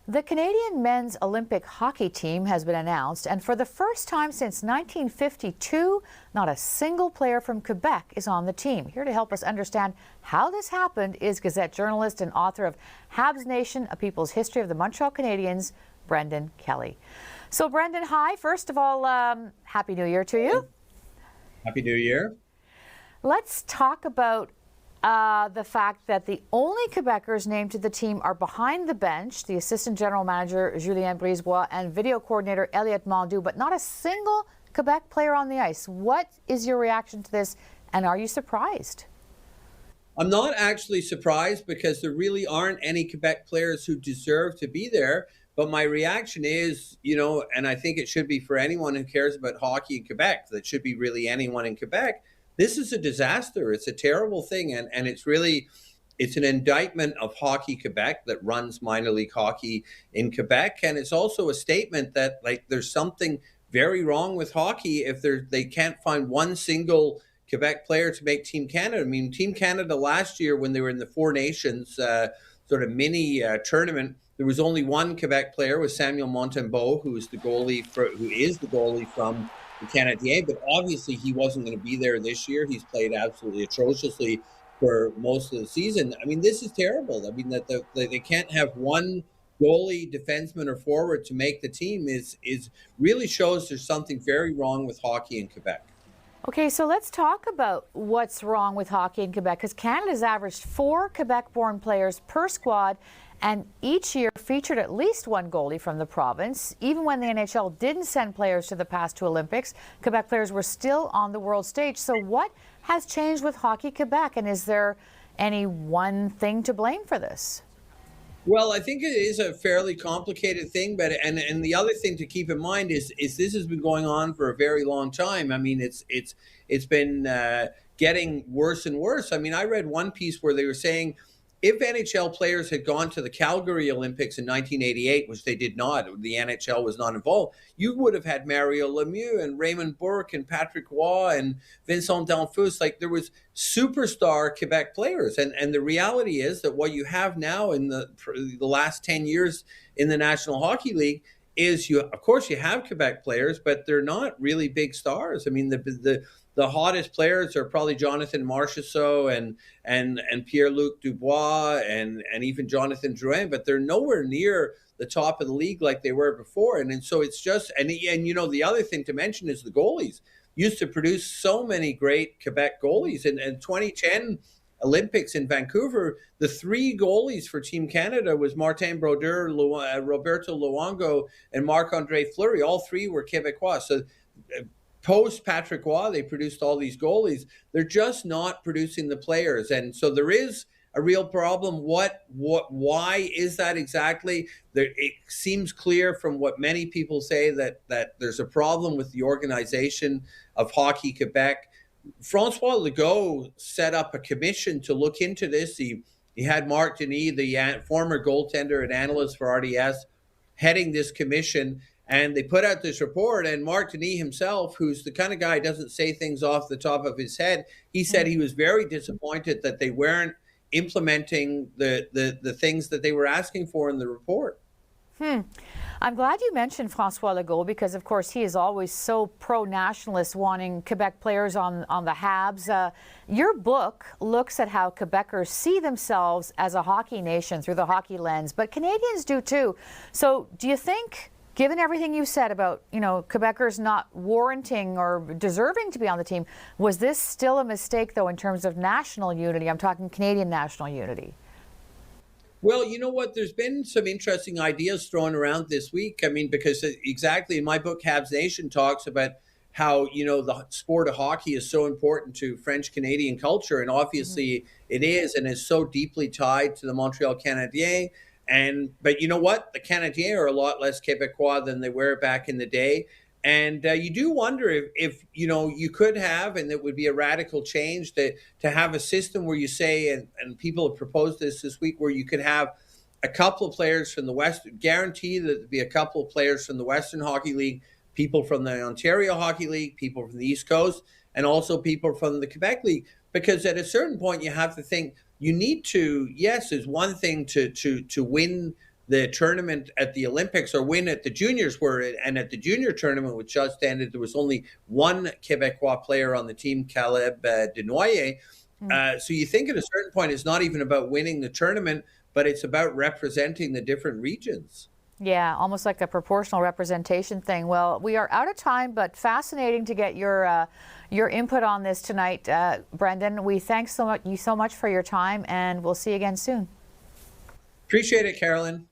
The Canadian men's Olympic hockey team has been announced, and for the first time since 1952, not a single player from Quebec is on the team. Here to help us understand how this happened is Gazette journalist and author of Habs Nation, A People's History of the Montreal Canadiens, Brendan Kelly. So Brendan, hi. First of all, Happy New Year to you. Happy New Year. Let's talk about the fact that the only Quebecers named to the team are behind the bench, the assistant general manager, Julien Brisebois, and video coordinator, Elliot Mondu, but not a single Quebec player on the ice. What is your reaction to this, and are you surprised? I'm not actually surprised because there really aren't any Quebec players who deserve to be there. But my reaction is, and I think it should be for anyone who cares about hockey in Quebec, that should be really anyone in Quebec. This is a disaster. It's a terrible thing. And it's an indictment of Hockey Quebec that runs minor league hockey in Quebec. And it's also a statement that there's something very wrong with hockey if they can't find one single Quebec player to make Team Canada. I mean, Team Canada last year, when they were in the Four Nations sort of mini tournament, there was only one Quebec player, was Samuel Montembeault, who is the goalie from the Canadiens, but obviously he wasn't going to be there this year. He's played absolutely atrociously for most of the season. I mean, this is terrible. I mean, that they can't have one goalie, defenseman, or forward to make the team is really shows there's something very wrong with hockey in Quebec. Okay, so let's talk about what's wrong with hockey in Quebec, because Canada's averaged 4 Quebec-born players per squad, and each year featured at least one goalie from the province. Even when the NHL didn't send players to the past 2 Olympics, Quebec players were still on the world stage. So what has changed with Hockey Quebec, and is there any one thing to blame for this? Well, I think it is a fairly complicated thing, but and the other thing to keep in mind is this has been going on for a very long time. I mean, it's been getting worse and worse. I mean, I read one piece where they were saying if NHL players had gone to the Calgary Olympics in 1988, which they did not, the NHL was not involved, you would have had Mario Lemieux and Raymond Bourque and Patrick Roy and Vincent D'Anfous. There was superstar Quebec players. And the reality is that what you have now in the last 10 years in the National Hockey League is of course you have Quebec players, but they're not really big stars. I mean, the hottest players are probably Jonathan Marchessault and Pierre-Luc Dubois and even Jonathan Drouin, but they're nowhere near the top of the league like they were before. And so it's just, and the other thing to mention is the goalies used to produce so many great Quebec goalies. And 2010 Olympics in Vancouver, the 3 goalies for Team Canada was Martin Brodeur, Roberto Luongo, and Marc-Andre Fleury. All 3 were Quebecois. So post Patrick Roy, they produced all these goalies. They're just not producing the players, and so there is a real problem. Why is that exactly? It seems clear from what many people say that there's a problem with the organization of Hockey Quebec. Francois Legault set up a commission to look into this. He had Marc Denis, the former goaltender and analyst for RDS, heading this commission. And they put out this report, and Marc Denis himself, who's the kind of guy who doesn't say things off the top of his head, he said he was very disappointed that they weren't implementing the things that they were asking for in the report. I'm glad you mentioned Francois Legault, because of course he is always so pro-nationalist, wanting Quebec players on the Habs. Your book looks at how Quebecers see themselves as a hockey nation through the hockey lens, but Canadians do too. So do you think, given everything you said about, Quebecers not warranting or deserving to be on the team, was this still a mistake, though, in terms of national unity? I'm talking Canadian national unity. Well, you know what? There's been some interesting ideas thrown around this week. I mean, because exactly in my book, Habs Nation talks about how, the sport of hockey is so important to French Canadian culture. And obviously it is, and is so deeply tied to the Montreal Canadiens. But you know what? The Canadiens are a lot less Quebecois than they were back in the day. And you do wonder if you could have, and it would be a radical change to have a system where you say, and people have proposed this week, where you could have a couple of players from the West, guarantee that there'd be a couple of players from the Western Hockey League, people from the Ontario Hockey League, people from the East Coast, and also people from the Quebec League. Because at a certain point, you have to think, you need to, yes, it's one thing to win the tournament at the Olympics or win at the juniors and at the junior tournament, which just ended, there was only one Quebecois player on the team, Caleb Denoyer. So you think at a certain point, it's not even about winning the tournament, but it's about representing the different regions. Yeah, almost like a proportional representation thing. Well, we are out of time, but fascinating to get your input on this tonight, Brendan. We thank you so much for your time, and we'll see you again soon. Appreciate it, Carolyn.